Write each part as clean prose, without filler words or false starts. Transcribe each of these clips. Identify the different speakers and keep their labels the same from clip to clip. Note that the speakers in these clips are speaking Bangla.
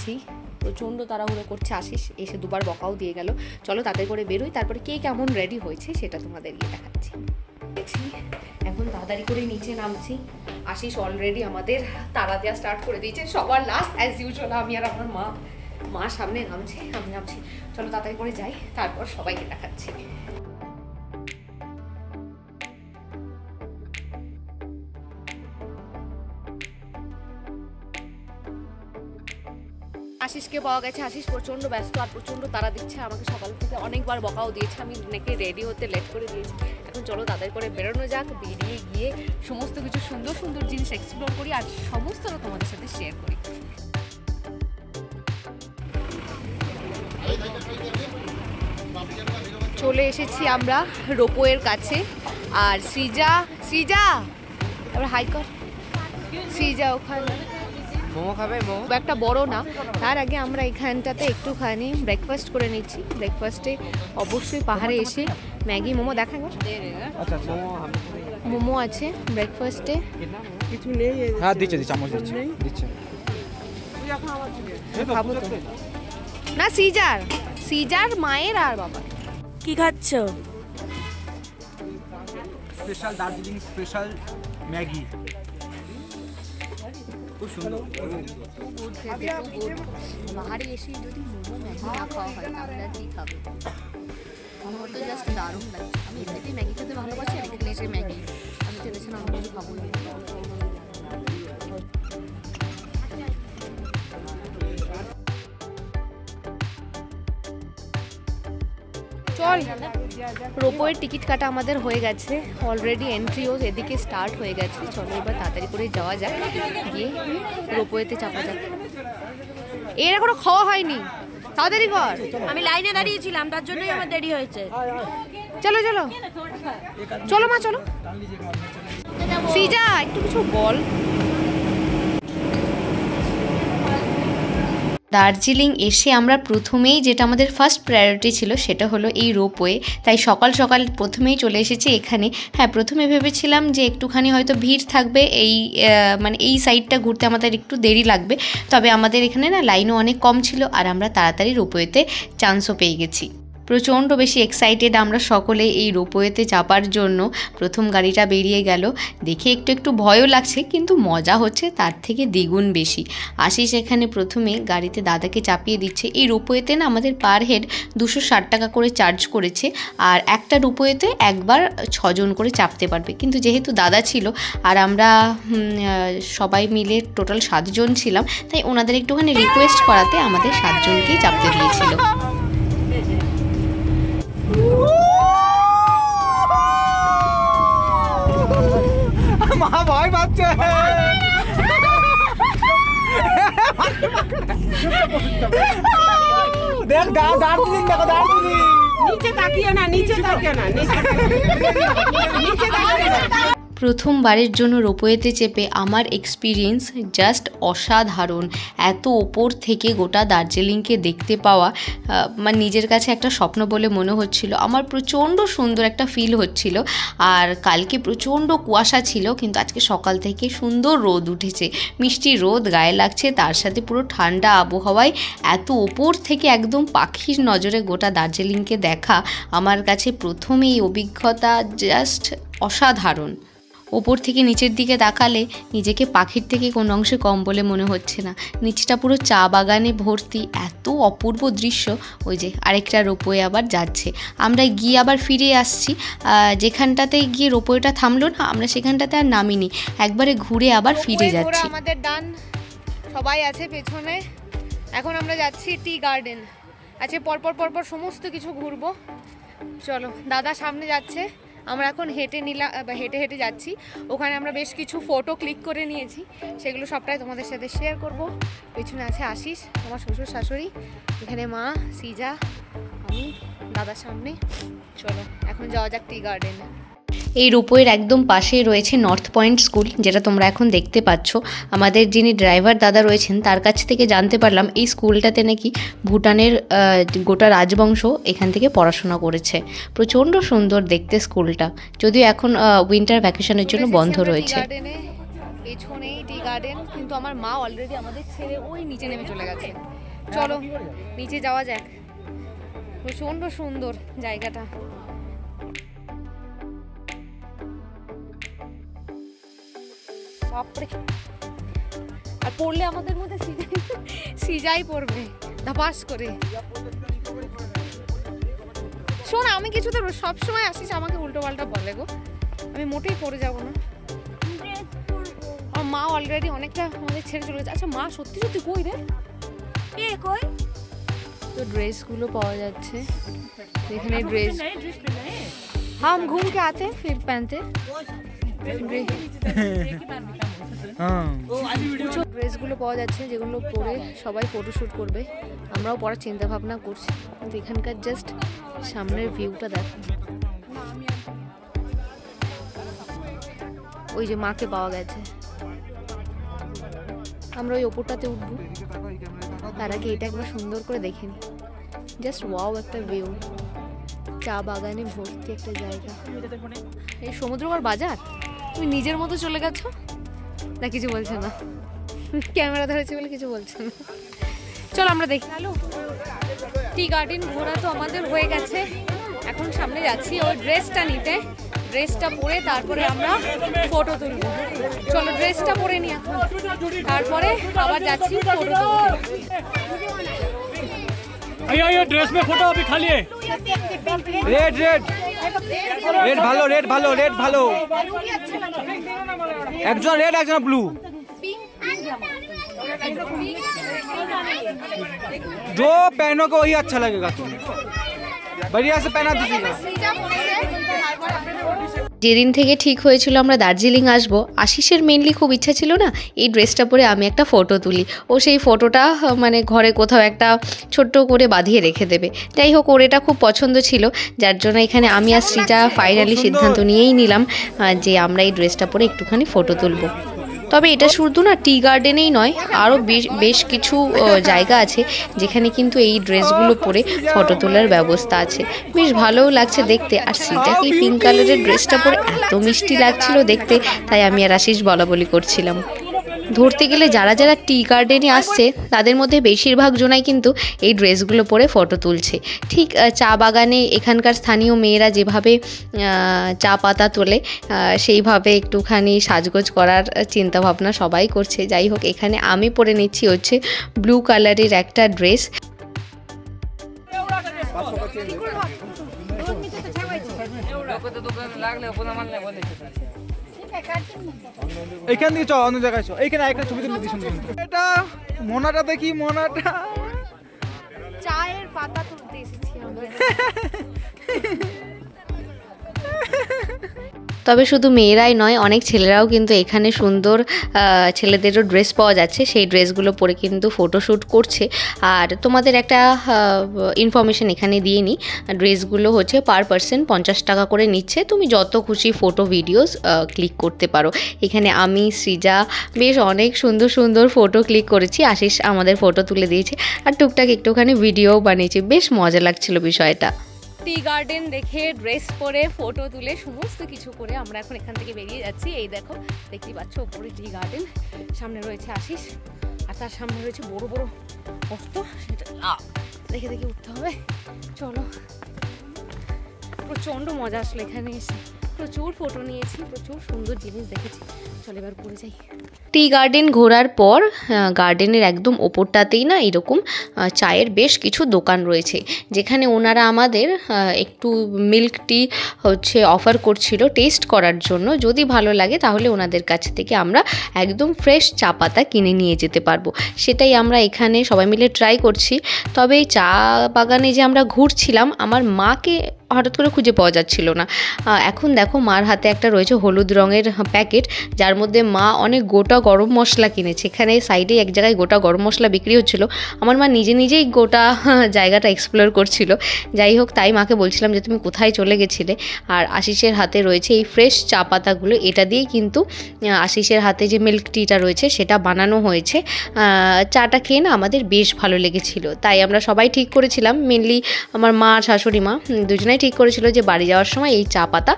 Speaker 1: গেছি, প্রচণ্ড তাড়াহুড়ো করছে আশিস, এসে দুবার বকাও দিয়ে গেল। চলো তাড়াতাড়ি করে বেরোই, তারপরে কে কেমন রেডি হয়েছে সেটা তোমাদের গিয়ে দেখাচ্ছি। এখন তাড়াতাড়ি করে নিচে নামছি। আশিস অলরেডি আমাদের তাড়া দেওয়া স্টার্ট করে দিয়েছে, সবার লাস্ট অ্যাজ ইউজুয়াল আমি আর আমার মা সামনে নামছে, আমি নামছি। চলো তাড়াতাড়ি করে যাই, তারপর সবাইকে দেখাচ্ছি। আশিসকে পাওয়া গেছে। আশিস প্রচণ্ড ব্যস্ত আর প্রচণ্ড তাড়া দিচ্ছে, আমাকে সকাল থেকে অনেকবার বকাও দিয়েছে, আমি নাকি রেডি হতে লেট করে দিয়েছি। এখন চলো তাদের করে বেরোনো যাক, বেরিয়ে গিয়ে সমস্ত কিছু সুন্দর সুন্দর জিনিস এক্সপ্লোর করি আর সমস্তটা তোমাদের সাথে শেয়ার করি। চলে এসেছি আমরা রোপওয়ের কাছে, আর সৃজা এবার হাই কর। সৃজা ওখানে মোমো খাবে, মোমো একটা বড় না। তার আগে আমরা এখানটাতে একটুখানি ব্রেকফাস্ট করে নিচ্ছি। ব্রেকফাস্টে অবশ্যই পাহাড়ে এসে ম্যাগি মোমো দেখা গেল, মোমো আছে ব্রেকফাস্টে।
Speaker 2: কিছু নেই, হ্যাঁ দিচ্ছে চামচ দিচ্ছে।
Speaker 1: খাবো তো না, সিজার মায়ের আর বাবা।
Speaker 3: কি খাচ্ছ?
Speaker 2: স্পেশাল দার্জিলিং স্পেশাল ম্যাগি, খুব সুন্দর।
Speaker 1: পাহাড়ে এসে যদি মোমো ম্যাগি না খাওয়া হয় তাহলে আর কি খাবে? আমার তো জাস্ট দারুণ লাগে। আমি এমনিতেই ম্যাগি খেতে ভালোবাসি, আর এখানে এসে ম্যাগি আমি ভেবেছিলাম আমি কিছু খাবো না। চল, রোপওয়ের টিকিট কাটা আমাদের হয়ে গেছে অলরেডি, এন্ট্রিও এদিকে স্টার্ট হয়ে গেছে। চলো এবার তাড়াতাড়ি করে যাওয়া যাক, গিয়ে রোপওয়েতে চাপা যাক। এর এখনো খাওয়া হয়নি, তাড়াতাড়ি কর।
Speaker 3: আমি লাইনে দাঁড়িয়েছিলাম, তার জন্যই আমার দেরি হয়েছে।
Speaker 1: চলো চলো চলো মা, চলো। সৃজা একটু কিছু বল। দার্জিলিং এসে আমরা প্রথমেই যেটা আমাদের ফার্স্ট প্রায়োরিটি ছিল সেটা হলো এই রোপওয়ে। তাই সকাল সকাল প্রথমেই চলে এসেছি এখানে। হ্যাঁ, প্রথমে ভেবেছিলাম যে একটুখানি হয়তো ভিড় থাকবে, মানে এই সাইডটা ঘুরতে আমাদের একটু দেরি লাগবে, তবে আমাদের এখানে না লাইনও অনেক কম ছিল আর আমরা তাড়াতাড়ি রোপওয়েতে চান্সও পেয়ে গেছি। প্রচণ্ড বেশি এক্সাইটেড আমরা সকলে এই রোপওয়েতে চাপার জন্য। প্রথম গাড়িটা বেরিয়ে গেল, দেখে একটু ভয়ও লাগছে, কিন্তু মজা হচ্ছে তার থেকে দ্বিগুণ বেশি। আশিস এখানে প্রথমে গাড়িতে দাদাকে চাপিয়ে দিচ্ছে। এই রোপওয়েতে না আমাদের পার হেড 260 টাকা করে চার্জ করেছে, আর একটা রোপওয়েতে একবার 6 জন করে চাপতে পারবে। কিন্তু যেহেতু দাদা ছিল আর আমরা সবাই মিলে টোটাল 7 জন ছিলাম, তাই ওনাদের একটুখানি রিকোয়েস্ট করাতে আমাদের 7 জনকেই চাপতে দিয়েছিল।
Speaker 2: মা ভয় পাচ্ছে, দেখ দার্জিলিং, দেখো দার্জিলিং।
Speaker 3: নিচে তাকিও না, নিচে তাকিও না, নিচে তাকিও না।
Speaker 1: প্রথমবারের জন্য রোপওয়েতে চেপে আমার এক্সপিরিয়েন্স জাস্ট অসাধারণ। এত ওপর থেকে গোটা দার্জিলিংকে দেখতে পাওয়া মানে নিজের কাছে একটা স্বপ্ন বলে মনে হচ্ছিল। আমার প্রচণ্ড সুন্দর একটা ফিল হচ্ছিল। আর কালকে প্রচণ্ড কুয়াশা ছিল, কিন্তু আজকে সকাল থেকে সুন্দর রোদ উঠেছে, মিষ্টি রোদ গায়ে লাগছে, তার সাথে পুরো ঠান্ডা আবহাওয়ায় এত ওপর থেকে একদম পাখির নজরে গোটা দার্জিলিংকে দেখা আমার কাছে প্রথম এই অভিজ্ঞতা জাস্ট অসাধারণ। ওপর থেকে নিচের দিকে তাকালে নিজেকে পাখির থেকে কোনো অংশে কম বলে মনে হচ্ছে না। নিচটা পুরো চা বাগানে ভর্তি, এত অপূর্ব দৃশ্য। ওই যে আরেকটা রোপওয়ে আবার যাচ্ছে, আমরা গিয়ে আবার ফিরে আসছি। যেখানটাতে গিয়ে রোপওয়েটা থামলো না, আমরা সেখানটাতে আর নামিনি, একবারে ঘুরে আবার ফিরে যাচ্ছি। আমাদের ডান, সবাই আছে পেছনে। এখন আমরা যাচ্ছি টি গার্ডেন। আচ্ছা, পরপর সমস্ত কিছু ঘুরবো। চলো, দাদা সামনে যাচ্ছে, আমরা এখন হেঁটে যাচ্ছি। ওখানে আমরা বেশ কিছু ফটো ক্লিক করে নিয়েছি, সেগুলো সবটাই তোমাদের সাথে শেয়ার করব। পেছনে আছে আশিস, আমার শ্বশুর শাশুড়ি, এখানে মা, সৃজা, আমি, দাদার সামনে। চলো এখন যাওয়া যাক টি গার্ডেনে। এই রোপওয়ের একদম পাশেই রয়েছে নর্থ পয়েন্ট স্কুল, যেটা তোমরা এখন দেখতে পাচ্ছ। আমাদের যিনি ড্রাইভার দাদা রয়েছেন তার কাছ থেকে জানতে পারলাম এই স্কুলটাতে নাকি ভুটানের গোটা রাজবংশ এখান থেকে পড়াশোনা করেছে। প্রচণ্ড সুন্দর দেখতে স্কুলটা, যদিও এখন উইন্টার ভ্যাকেশনের জন্য বন্ধ রয়েছে। পেছনেই টি গার্ডেন, কিন্তু আমার মা অলরেডি আমাদের ছেড়ে ওই নিচে নেমে চলে গেছে। চলো নিচে যাওয়া যাক, প্রচন্ড সুন্দর জায়গাটা। বাপরে, আর পড়লে আমাদের মধ্যে সিজাই পড়বে ধাপাস করে। শোন, আমি কিছু তো সবসময় আসিস আমাকে উল্টো পাল্টা বলে গো, আমি মোটেই পড়ে যাবো না। আমার মা অলরেডি অনেকটা আমাদের ছেড়ে চলে গেছে। আচ্ছা মা সত্যি সত্যি কই রে?
Speaker 3: কই
Speaker 1: তো ড্রেসগুলো পাওয়া যাচ্ছে এখানে। ড্রেস हम घूम के आते हैं फिर पहनते। ড্রেসগুলো পাওয়া যাচ্ছে যেগুলো পরে সবাই ফটোশ্যুট করবে, আমরাও পরার চিন্তা ভাবনা করছি। কিন্তু এখানকার জাস্ট সামনের ভিউটা দেখো, ওই যে মাকে পাওয়া গেছে। আমরা ওই ওপরটাতে উঠবো, তার আগে এটা একবার সুন্দর করে দেখে নি। জাস্ট ওয়াও একটা ভিউ, চা বাগানে ভর্তি একটা জায়গা। এই সমুদ্রপাড় বাজার, তুমি নিজের মতো চলে গেছো না? কিছু বলছে না, ক্যামেরা ধরেছে বলে কিছু বলছে না। চলো আমরা দেখি। হ্যালো, টি গার্ডেন ঘোরা তো আমাদের হয়ে গেছে, এখন সামনে যাচ্ছি ওই ড্রেসটা নিতে। ড্রেসটা পরে তারপরে আমরা ফটো তুলব। চলো ড্রেসটা পরে নি এখন, তারপরে আবার যাচ্ছি ফটো তুলতে।
Speaker 2: आइए ड्रेस में फोटो अभी खाली है। रेड रेड रेड ভালো, রেড ভালো, রেড ভালো। একজন রেড একজন ব্লু। जो पहनोगे वही अच्छा लगेगा तुम्हें, बढ़िया से पहना दीजिएगा।
Speaker 1: যেদিন থেকে ঠিক হয়েছিল আমরা দার্জিলিং আসব, আশিসের মেনলি খুব ইচ্ছা ছিল না এই ড্রেসটা পরে আমি একটা ফটো তুলি। ও সেই ফটোটা মানে ঘরে কোথাও একটা ছোট্ট করে বাঁধিয়ে রেখে দেবে। যাই হোক, ওর এটা খুব পছন্দ ছিল, যার জন্য এখানে আমি আর শ্রীজা ফাইনালি সিদ্ধান্ত নিয়েই নিলাম যে আমরা এই ড্রেসটা পরে একটুখানি ফটো তুলব। তবে এটা শুধু না টি গার্ডেনেই নয়, আরও বেশ কিছু জায়গা আছে যেখানে কিন্তু এই ড্রেসগুলো পরে ফটো তোলার ব্যবস্থা আছে। বেশ ভালোও লাগছে দেখতে। আর শ্রীজাকে এই পিঙ্ক কালারের ড্রেসটা পরে এত মিষ্টি লাগছিল দেখতে, তাই আমি আর আশিস বলাবলি করছিলাম। ধরতে গেলে যারা যারা টি গার্ডেনে আসছে তাদের মধ্যে বেশিরভাগ জনাই কিন্তু এই ড্রেসগুলো পরে ফটো তুলছে। ঠিক চা বাগানে এখানকার স্থানীয় মেয়েরা যেভাবে চা পাতা তোলে সেইভাবে একটুখানি সাজগোজ করার চিন্তা ভাবনা সবাই করছে। যাই হোক, এখানে আমি পরে নিচ্ছি হচ্ছে ব্লু কালারের একটা ড্রেস।
Speaker 2: এইখান থেকে চল, অন্য জায়গায় চল। এইখানে একটা ছবি তুলে দিই সুন্দর। এটা মোনাটা দেখি, মোনাটা
Speaker 1: চায়ের পাতা তুলতে এসেছি আমরা। তবে শুধু মেয়েরাই নয়, অনেক ছেলেরাও কিন্তু এখানে সুন্দর ছেলেদেরও ড্রেস পাওয়া যাচ্ছে, সেই ড্রেসগুলো পরে কিন্তু ফটোশ্যুট করছে। আর তোমাদের একটা ইনফরমেশন এখানে দিয়ে নিই, ড্রেসগুলো হচ্ছে পার পার্সন 50 টাকা করে নিচ্ছে। তুমি যত খুশি ফটো ভিডিওস ক্লিক করতে পারো। এখানে আমি শ্রীজা বেশ অনেক সুন্দর সুন্দর ফটো ক্লিক করেছি, আশিস আমাদের ফটো তুলে দিয়েছে, আর টুকটাক একটুখানি ভিডিও বানিয়েছি। বেশ মজা লাগছিল বিষয়টা। টি গার্ডেন দেখে ড্রেস পরে ফটো তুলে সমস্ত কিছু করে আমরা এখন এখান থেকে বেরিয়ে যাচ্ছি। এই দেখো, দেখতেই পাচ্ছ ওপরে টি গার্ডেন, সামনে রয়েছে আশিস, আর তার সামনে রয়েছে বড় বড় অস্ত, সেটা দেখে দেখে উঠতে হবে। চলো, প্রচণ্ড মজা আসলো এখানে এসে, প্রচুর ফটো নিয়েছি, প্রচুর সুন্দর জিনিস দেখেছি। চলো এবার পরে যাই। টি গার্ডেন ঘোরার পর গার্ডেনের একদম ওপরটাতেই না এরকম চায়ের বেশ কিছু দোকান রয়েছে, যেখানে ওনারা আমাদের একটু মিল্ক টি হচ্ছে অফার করছিল টেস্ট করার জন্য। যদি ভালো লাগে তাহলে ওনাদের কাছ থেকে আমরা একদম ফ্রেশ চা পাতা কিনে নিয়ে যেতে পারবো। সেটাই আমরা এখানে সবাই মিলে ট্রাই করছি। তবে এই চা বাগানে যে আমরা ঘুরছিলাম, আমার মাকে হঠাৎ করে খুঁজে পাওয়া যাচ্ছিল না। এখন দেখো মার হাতে একটা রয়েছে হলুদ রঙের প্যাকেট, যার মধ্যে মা অনেক গোটা গরম মশলা কিনেছে। এখানে সাইডে এক জায়গায় গোটা গরম মশলা বিক্রি হচ্ছিল। আমার মা নিজে নিজেই গোটা জায়গাটা এক্সপ্লোর করছিল। যাই হোক, তাই মাকে বলছিলাম যে তুমি কোথায় চলে গেছিলে। আর আশিসের হাতে রয়েছে এই ফ্রেশ চা পাতাগুলো, এটা দিয়েই কিন্তু আশিসের হাতে যে মিল্ক টিটা রয়েছে সেটা বানানো হয়েছে। চাটা খেয়ে না আমাদের বেশ ভালো লেগেছিল, তাই আমরা সবাই ঠিক করেছিলাম, মেনলি আমার মা আর শাশুড়ি মা দুজনেই প্রথমে ঠিক করেছিল যে বাড়ি যাওয়ার সময় এই চা পাতা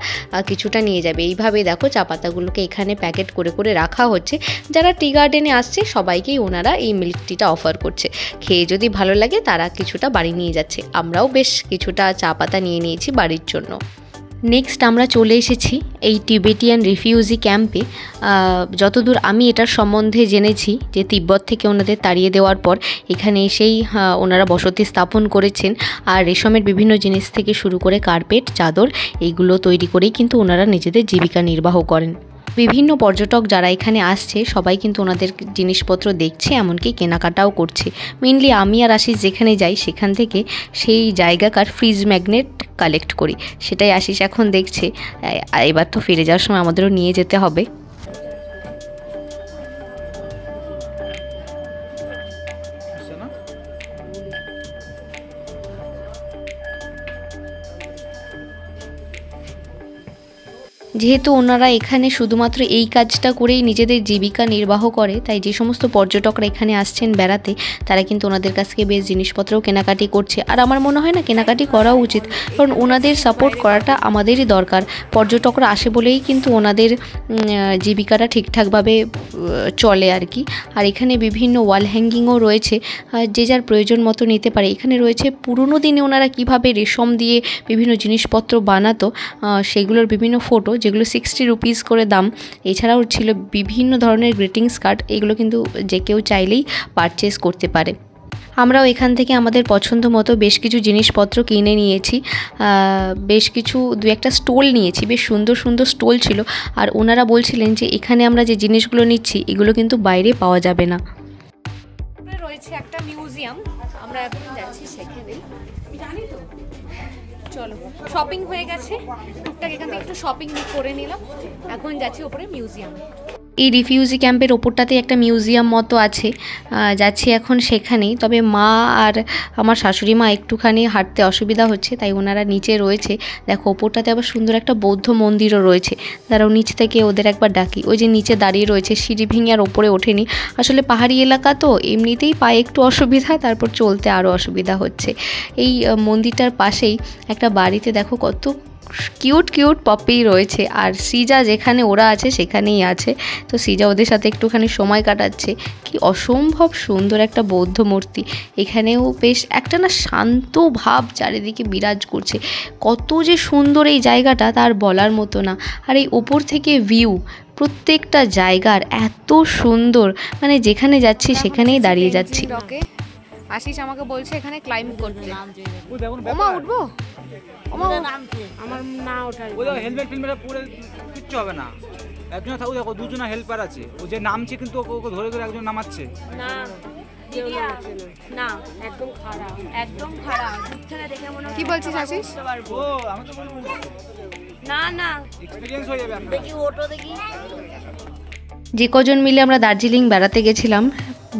Speaker 1: কিছুটা নিয়ে যাবে। এইভাবে দেখো চা পাতাগুলোকে এখানে প্যাকেট করে করে রাখা হচ্ছে। যারা টি গার্ডেনে আসছে সবাইকেই ওনারা এই মিল্ক টিটা অফার করছে। খেয়ে যদি ভালো লাগে তারা কিছুটা বাড়ি নিয়ে যাচ্ছে। আমরাও বেশ কিছুটা চা পাতা নিয়ে নিয়েছি বাড়ির জন্য। নেক্সট আমরা চলে এসেছি এই টিবেটিয়ান রিফিউজি ক্যাম্পে। যতদূর আমি এটার সম্বন্ধে জেনেছি যে তিব্বত থেকে ওনাদের তাড়িয়ে দেওয়ার পর এখানে এসেই ওনারা বসতি স্থাপন করেছেন। আর রেশমের বিভিন্ন জিনিস থেকে শুরু করে কার্পেট, চাদর এইগুলো তৈরি করেই কিন্তু ওনারা নিজেদের জীবিকা নির্বাহ করেন। বিভিন্ন পর্যটক যারা এখানে আসছে সবাই কিন্তু ওনাদের জিনিসপত্র দেখছে, এমনকি কেনাকাটাও করছে। মেনলি আমি আর আশিস যেখানে যাই সেখান থেকে সেই জায়গাকার ফ্রিজ ম্যাগনেট কালেক্ট করি, সেটাই আশিস এখন দেখছে। এবার তো ফিরে যাওয়ার সময় আমাদেরও নিয়ে যেতে হবে। যেহেতু ওনারা এখানে শুধুমাত্র এই কাজটা করেই নিজেদের জীবিকা নির্বাহ করে, তাই যে সমস্ত পর্যটকরা এখানে আসছেন বেড়াতে তারা কিন্তু ওনাদের কাছ থেকে বেশ জিনিসপত্রও কেনাকাটি করছে। আর আমার মনে হয় না কেনাকাটি করাও উচিত, কারণ ওনাদের সাপোর্ট করাটা আমাদেরই দরকার। পর্যটকরা আসে বলেই কিন্তু ওনাদের জীবিকাটা ঠিকঠাকভাবে চলে আর কি। আর এখানে বিভিন্ন ওয়াল হ্যাঙ্গিংও রয়েছে, যে যার প্রয়োজন মতো নিতে পারে। এখানে রয়েছে পুরনো দিনে ওনারা কিভাবে রেশম দিয়ে বিভিন্ন জিনিসপত্র বানাতো সেগুলোর বিভিন্ন ফটো, যেগুলো 60 রুপিস করে দাম। এছাড়াও ছিল বিভিন্ন ধরনের গ্রিটিংস কার্ড, এগুলো কিন্তু যে কেউ চাইলেই পারচেস করতে পারে। আমরাও এখান থেকে আমাদের পছন্দ মতো বেশ কিছু জিনিসপত্র কিনে নিয়েছি। বেশ কিছু দু একটা স্টল নিয়েছি, বেশ সুন্দর সুন্দর স্টল ছিল। আর ওনারা বলছিলেন যে এখানে আমরা যে জিনিসগুলো নিচ্ছি এগুলো কিন্তু বাইরে পাওয়া যাবে না। রয়েছে একটা মিউজিয়াম, আমরা এখন যাচ্ছি সেখানেই। জানি তো, চলো শপিং হয়ে গেছে, টুকটাক এখান থেকে একটু শপিং করে নিলাম। এখন যাচ্ছি ওপরে মিউজিয়ামে। এই রিফিউজি ক্যাম্পের ওপরটাতে একটা মিউজিয়াম মতো আছে, যাচ্ছি এখন সেখানেই। তবে মা আর আমার শাশুড়ি মা একটুখানি হাঁটতে অসুবিধা হচ্ছে, তাই ওনারা নিচে রয়েছে। দেখো ওপরটাতে আবার সুন্দর একটা বৌদ্ধ মন্দিরও রয়েছে। তারাও নিচ থেকে ওদের একবার ডাকি। ওই যে নিচে দাঁড়িয়ে রয়েছে, সিঁড়ি ভেঙে আর ওপরে ওঠেনি। আসলে পাহাড়ি এলাকা তো এমনিতেই পায়ে একটু অসুবিধা, তারপর চলতে আরও অসুবিধা হচ্ছে। এই মন্দিরটার পাশেই একটা বাড়িতে দেখো কত কিউট কিউট পপি রয়েছে। আর সৃজা যেখানে ওরা আছে সেখানেই আছে, তো সৃজা ওদের সাথে একটুখানি সময় কাটাচ্ছে। কি অসম্ভব সুন্দর একটা বৌদ্ধ মূর্তি। এখানেও বেশ একটা না শান্ত ভাব চারিদিকে বিরাজ করছে। কত যে সুন্দর এই জায়গাটা তার বলার মতো না। আর এই ওপর থেকে ভিউ প্রত্যেকটা জায়গার এত সুন্দর, মানে যেখানে যাচ্ছি সেখানেই দাঁড়িয়ে যাচ্ছি। আশিস আমাকে বলছে এখানে ক্লাইম্ব করতে। ওমা উঠবো?
Speaker 3: আমার না ওঠার
Speaker 2: হেলমেট ফেলমেট পুরো কিচ্ছু হবে না। একজন থাকুক, দেখো দুজনা হেল্পার আছে, ও যে নামছে কিন্তু ওকে ধরে করে একজন নামাচ্ছে
Speaker 3: না। না একদম খারাপ, একদম খারাপ। এখানে দেখে মনে হয়
Speaker 1: কি বলছিস আশিস?
Speaker 2: ও আমি তো বলবো
Speaker 3: না না
Speaker 2: এক্সপেরিয়েন্স হয়ে যাবে আপনার।
Speaker 3: দেখি ওটো দেখি।
Speaker 1: যে কজন মিলে আমরা দার্জিলিং বেড়াতে গেছিলাম,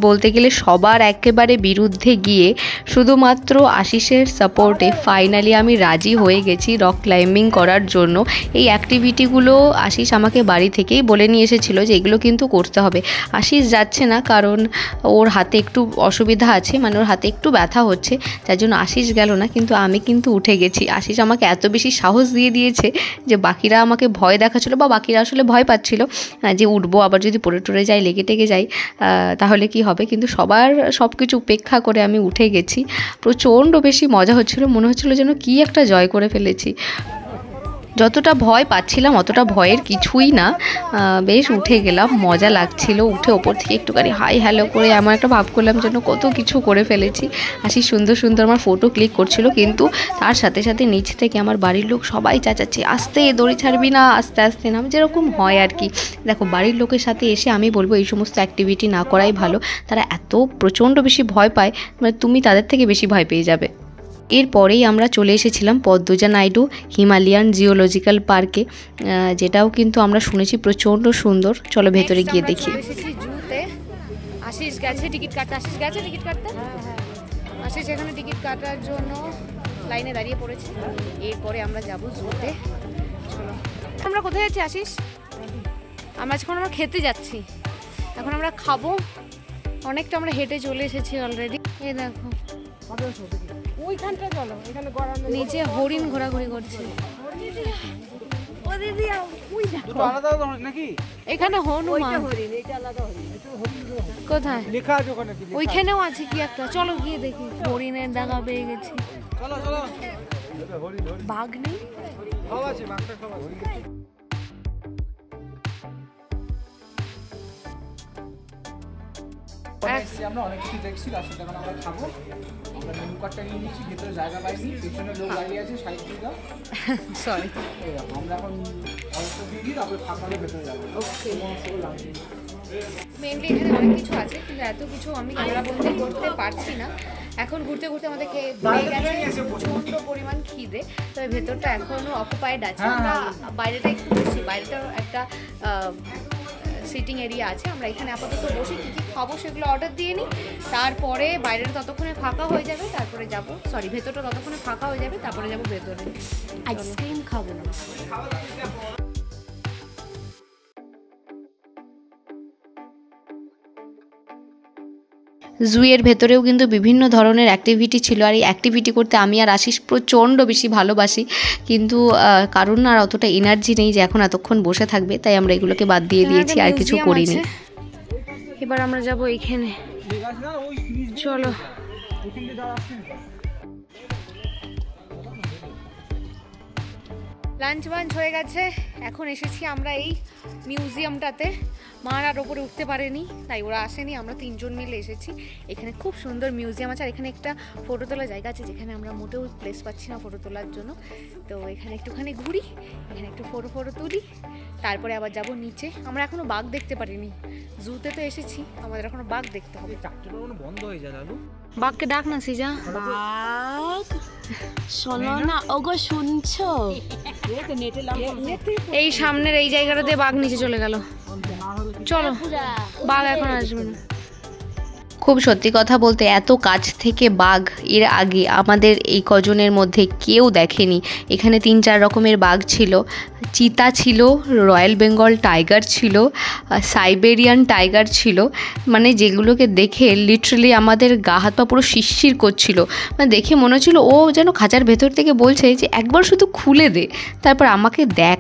Speaker 1: বলতে গেলে সবার একেবারে বিরুদ্ধে গিয়ে শুধুমাত্র আশিসের সাপোর্টে ফাইনালি আমি রাজি হয়ে গেছি রক ক্লাইম্বিং করার জন্য। এই অ্যাক্টিভিটিগুলো আশিস আমাকে বাড়ি থেকেই বলে নিয়ে এসেছিলো যে এগুলো কিন্তু করতে হবে। আশিস যাচ্ছে না কারণ ওর হাতে একটু অসুবিধা আছে, মানে ওর হাতে একটু ব্যথা হচ্ছে, যার জন্য আশিস গেল না। কিন্তু আমি কিন্তু উঠে গেছি। আশিস আমাকে এত বেশি সাহস দিয়ে দিয়েছে যে বাকিরা আমাকে ভয় দেখাচ্ছিলো, বা বাকিরা আসলে ভয় পাচ্ছিল যে উঠবো, আবার যদি পড়ে টরে যাই, লেগে টেগে যাই তাহলে কি হবে। কিন্তু সবার সব কিছু উপেক্ষা করে আমি উঠে গেছি। প্রচণ্ড বেশি মজা হচ্ছিল, মনে হচ্ছিল যেন কি একটা জয় করে ফেলেছি। যতটা ভয় পাচ্ছিলাম অতটা ভয়ের কিছুই না, বেশ উঠে গেলাম, মজা লাগছিল। উঠে ওপর থেকে একটুখানি হাই হ্যালো করে এমন একটা ভাব করলাম যেন কত কিছু করে ফেলেছি। আসি সুন্দর সুন্দর আমার ফটো ক্লিক করছিল, কিন্তু তার সাথে সাথে নিচ থেকে আমার বাড়ির লোক সবাই চাচাচ্ছে আস্তে, দড়ি ছাড়বি না, আস্তে আস্তে নাম, যেরকম হয় আর কি। দেখো বাড়ির লোকের সাথে এসে আমি বলবো এই সমস্ত অ্যাক্টিভিটি না করাই ভালো। তারা এত প্রচণ্ড বেশি ভয় পায়, মানে তুমি তাদের থেকে বেশি ভয় পেয়ে যাবে। এরপরেই আমরা চলে এসেছিলাম পদ্মজা নাইডু হিমালয়ান জিওলজিক্যাল পার্কে, যেটাও কিন্তু আমরা শুনেছি প্রচণ্ড সুন্দর। চলো ভেতরে গিয়ে দেখি। আশিস গেছে টিকিট কাটতে, আশিস গেছে টিকিট কাটতে, আশিস এখানে টিকিট কাটার জন্য লাইনে দাঁড়িয়ে পড়েছে। এরপরে আমরা যাব জুতে। চলো আমরা কোথায় যাচ্ছি আশিস? আমরা খেতে যাচ্ছি, এখন আমরা খাবো। অনেকটা আমরা হেঁটে চলে এসেছি অলরেডি। এই দেখো
Speaker 3: ওইখানটা চলো, এখানে গড়ানো
Speaker 1: নিচে হরিণ ঘোরাঘুরি করছে।
Speaker 3: ও দিদি ওই দেখো
Speaker 2: আলাদা আলাদা নাকি?
Speaker 1: এখানে হনুমান
Speaker 3: হরিণ, এটা আলাদা হরিণ।
Speaker 1: কোথায়?
Speaker 2: লেখা আছে ওখানে কি?
Speaker 1: ওইখানেও আছে কি একটা, চলো গিয়ে দেখি। হরিণের দেখা পেয়ে গেছি।
Speaker 2: চলো চলো।
Speaker 1: বাঘ নেই?
Speaker 2: সব আছে, বাঘটা সব আছে। আমরা অনেক কিছু দেখছি, রাস্তাটা এখন আমরা খাবো। আমরা মেনু কার্ডটা নিয়ে নিচ্ছি, ভেতরে জায়গা পাইনি, পেছনে লোক দাঁড়িয়ে আছে, সাইড দিয়ে দাও।
Speaker 1: সরি।
Speaker 2: আমরা এখন অল্প দিয়ে দিই, তারপরে ফাঁকালে ভেতরে যাবো।
Speaker 1: মেনলি এখানে অনেক কিছু আছে, কিন্তু এত কিছু আমি ক্যামেরা বন্দি করতে পারছি না। এখন ঘুরতে ঘুরতে আমাদের পেয়ে গেছে প্রচণ্ড পরিমাণ খিদে, তবে ভেতরটা এখনও অকুপাইড আছে। আমরা বাইরেটা একটু বসছি, বাইরেটাও একটা সিটিং এরিয়া আছে। আমরা এখানে আপাতত বসে কী কী খাবো সেগুলো অর্ডার দিয়ে নিই, তারপরে বাইরেটা ততক্ষণে ফাঁকা হয়ে যাবে, তারপরে যাবো। সরি, ভেতরটা ততক্ষণে ফাঁকা হয়ে যাবে, তারপরে যাবো ভেতরে। আইসক্রিম খাবো না। জুয়ের ভেতরেও কিন্তু বিভিন্ন ধরনের অ্যাক্টিভিটি ছিল, আর এই অ্যাক্টিভিটি করতে আমি আর আশিস প্রচণ্ড বেশি ভালোবাসি, কিন্তু কারণ আর অতটা এনার্জি নেই যে এখন এতক্ষণ বসে থাকবে, তাই আমরা এগুলোকে বাদ দিয়ে দিয়েছি, আর কিছু করিনি। এবার আমরা যাব এইখানে, চলো। লাঞ্চ বাঞ্চ হয়ে গেছে, এখন এসেছি আমরা এই মিউজিয়ামটাতে। মার আর ওপরে উঠতে পারেনি, তাই ওরা আসেনি, আমরা তিনজন মিলে এসেছি। এখানে খুব সুন্দর মিউজিয়াম আছে, আর এখানে একটা ফটো তোলার জায়গা আছে, যেখানে আমরা মোটেও প্লেস পাচ্ছি না ফটো তোলার জন্য। তো এখানে একটুখানি ঘুরি, এখানে একটু ফটো তুলি, তারপরে আবার যাব নিচে। আমরা এখনো বাঘ দেখতে পারিনি, জুতে তো এসেছি, আমাদের এখনো বাঘ দেখতে হবে।
Speaker 2: বন্ধ হয়ে যায় দাদু।
Speaker 1: বাঘকে ডাক না সিজা।
Speaker 3: বাঘ শোনো না, ওগো শুনছো?
Speaker 1: এই সামনের এই জায়গাটাতে বাঘ নিচে চলে গেল, চলো। বাঘ এখন আসবে না। খুব সত্যি কথা বলতে এত কাছ থেকে বাঘ এর আগে আমাদের এই কজনের মধ্যে কেউ দেখেনি। এখানে 3-4 রকমের বাঘ ছিল, চিতা ছিল, রয়্যাল বেঙ্গল টাইগার ছিল, সাইবেরিয়ান টাইগার ছিল, মানে যেগুলোকে দেখে লিটারালি আমাদের গা হাত পা পুরো শিরশির করছিল। মানে দেখে মনে হচ্ছিল ও যেন খাঁচার ভেতর থেকে বলছে যে একবার শুধু খুলে দে, তারপর আমাকে দেখ।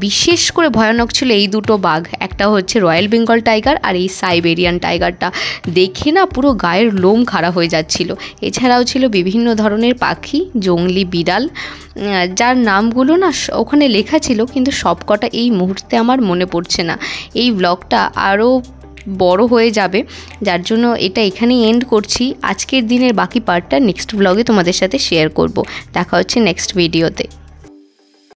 Speaker 1: বিশেষ করে ভয়ানক ছিল এই দুটো বাঘ, একটা হচ্ছে রয়্যাল বেঙ্গল টাইগার আর এই সাইবেরিয়ান টাইগারটা। দেখে না পুরো গায়ের লোম খাড়া হয়ে যাচ্ছিল। এছাড়াও ছিল বিভিন্ন ধরনের পাখি, জংলি বিড়াল, যার নামগুলো না ওখানে লেখা ছিল, কিন্তু সবকটা এই মুহূর্তে আমার মনে পড়ছে না। এই ব্লগটা আরও বড় হয়ে যাবে, যার জন্য এটা এখানেই এন্ড করছি। আজকের দিনের বাকি পার্টটা নেক্সট ব্লগে তোমাদের সাথে শেয়ার করব। দেখা হচ্ছে নেক্সট ভিডিওতে।